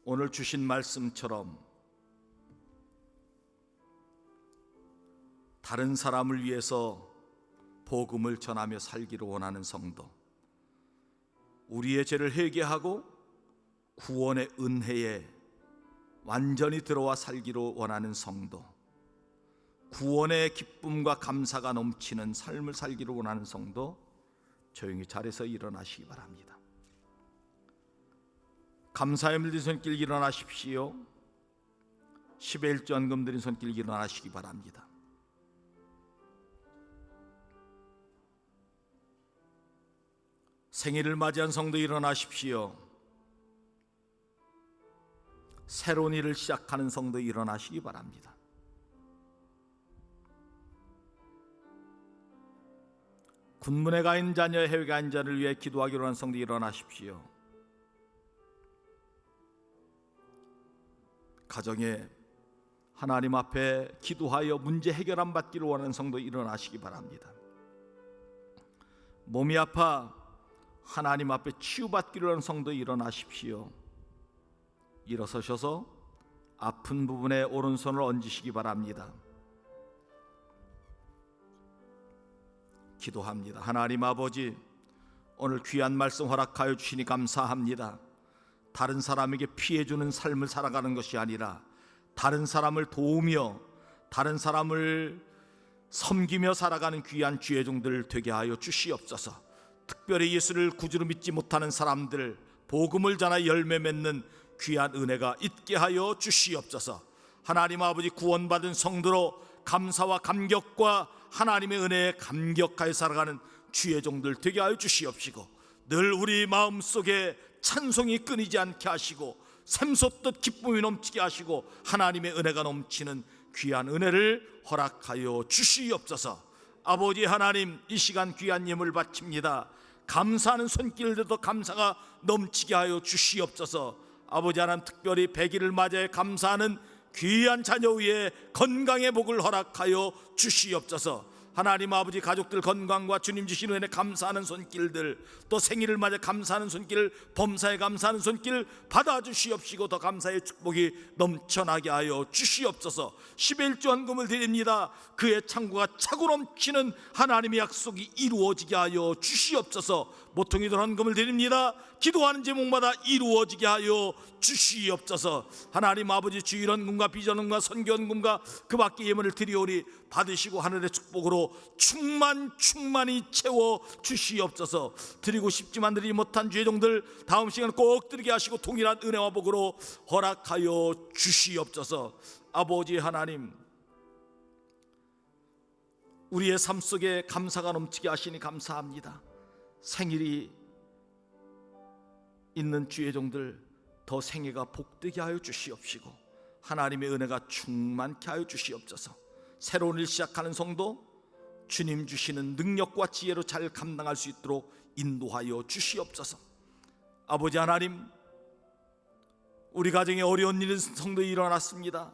오늘 주신 말씀처럼 다른 사람을 위해서 복음을 전하며 살기를 원하는 성도, 우리의 죄를 회개하고 구원의 은혜에 완전히 들어와 살기로 원하는 성도, 구원의 기쁨과 감사가 넘치는 삶을 살기로 원하는 성도, 조용히 자리에서 일어나시기 바랍니다. 감사의 물든 손길 일어나십시오. 10의 1전금 드린 손길 일어나시기 바랍니다. 생일을 맞이한 성도 일어나십시오. 새로운 일을 시작하는 성도 일어나시기 바랍니다. 군문에 가 있는 자녀, 해외에 가 있는 자를 위해 기도하기로 한 성도 일어나십시오. 가정에 하나님 앞에 기도하여 문제 해결함 받기를 원하는 성도 일어나시기 바랍니다. 몸이 아파 하나님 앞에 치유받기로 하는 성도 일어나십시오. 일어서셔서 아픈 부분에 오른손을 얹으시기 바랍니다. 기도합니다. 하나님 아버지, 오늘 귀한 말씀 허락하여 주시니 감사합니다. 다른 사람에게 피해주는 삶을 살아가는 것이 아니라 다른 사람을 도우며 다른 사람을 섬기며 살아가는 귀한 주의 종들 되게 하여 주시옵소서. 특별히 예수를 구주로 믿지 못하는 사람들 복음을 전하 열매 맺는 귀한 은혜가 있게 하여 주시옵소서. 하나님 아버지, 구원받은 성도로 감사와 감격과 하나님의 은혜에 감격하여 살아가는 주의 종들 되게 하여 주시옵시고, 늘 우리 마음속에 찬송이 끊이지 않게 하시고 샘솟듯 기쁨이 넘치게 하시고 하나님의 은혜가 넘치는 귀한 은혜를 허락하여 주시옵소서. 아버지 하나님, 이 시간 귀한 예물 바칩니다. 감사하는 손길들도 감사가 넘치게 하여 주시옵소서. 아버지 하나님, 특별히 100일을 맞이해 감사하는 귀한 자녀 위에 건강의 복을 허락하여 주시옵소서. 하나님 아버지, 가족들 건강과 주님 주신 은혜 감사하는 손길들, 또 생일을 맞아 감사하는 손길, 범사에 감사하는 손길 받아주시옵시고 더 감사의 축복이 넘쳐나게 하여 주시옵소서. 11조 헌금을 드립니다. 그의 창고가 차고 넘치는 하나님의 약속이 이루어지게 하여 주시옵소서. 모퉁이들 헌금을 드립니다. 기도하는 제목마다 이루어지게 하여 주시옵소서. 하나님 아버지, 주일헌금과 비전헌금과 선교헌금과 그 밖에 예물을 드리오리 받으시고 하늘의 축복으로 충만히 채워 주시옵소서. 드리고 싶지만 드리지 못한 주의 종들 다음 시간 꼭 드리게 하시고 동일한 은혜와 복으로 허락하여 주시옵소서. 아버지 하나님, 우리의 삶 속에 감사가 넘치게 하시니 감사합니다. 생일이 있는 주의 종들 더 생애가 복되게 하여 주시옵시고 하나님의 은혜가 충만케 하여 주시옵소서. 새로운 일 시작하는 성도, 주님 주시는 능력과 지혜로 잘 감당할 수 있도록 인도하여 주시옵소서. 아버지 하나님, 우리 가정에 어려운 일은 성도 일어났습니다.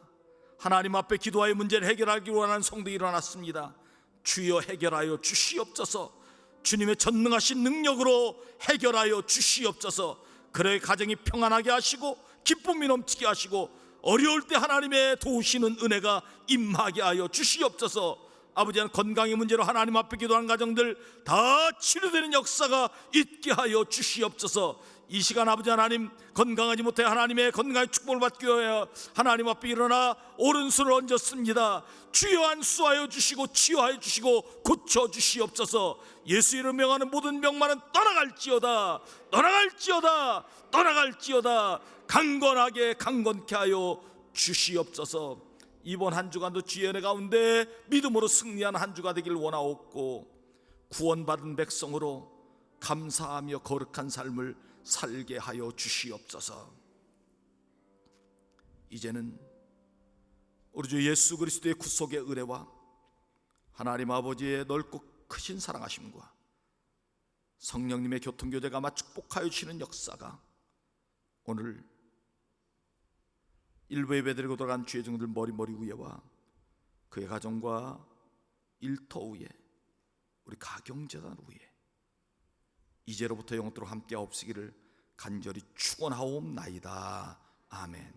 하나님 앞에 기도하여 문제를 해결하기 원하는 성도 일어났습니다. 주여 해결하여 주시옵소서. 주님의 전능하신 능력으로 해결하여 주시옵소서. 그의 가정이 평안하게 하시고 기쁨이 넘치게 하시고 어려울 때 하나님의 도우시는 은혜가 임하게 하여 주시옵소서. 아버지, 건강의 문제로 하나님 앞에 기도하는 가정들 다 치료되는 역사가 있게 하여 주시옵소서. 이 시간 아버지 하나님, 건강하지 못해 하나님의 건강의 축복을 받기 위하여 하나님 앞에 일어나 오른손을 얹었습니다. 주여 안수하여 주시고 치유하여 주시고 고쳐 주시옵소서. 예수 이름 명하는 모든 병만은 떠나갈지어다, 떠나갈지어다, 떠나갈지어다. 강건하게 강건케 하여 주시옵소서. 이번 한 주간도 주의 은혜 가운데 믿음으로 승리하는 한 주가 되길 원하옵고, 구원받은 백성으로 감사하며 거룩한 삶을 살게 하여 주시옵소서. 이제는 우리 주 예수 그리스도의 구속의 은혜와 하나님 아버지의 넓고 크신 사랑하심과 성령님의 교통교제가 마 축복하여 주시는 역사가 오늘 일부 예배드리고 돌아간 주의 종들 머리 위에와 그의 가정과 일터 위에, 우리 가경재단 위에 이제로부터 영원토록 함께 없으기를 간절히 축원하옵나이다. 아멘.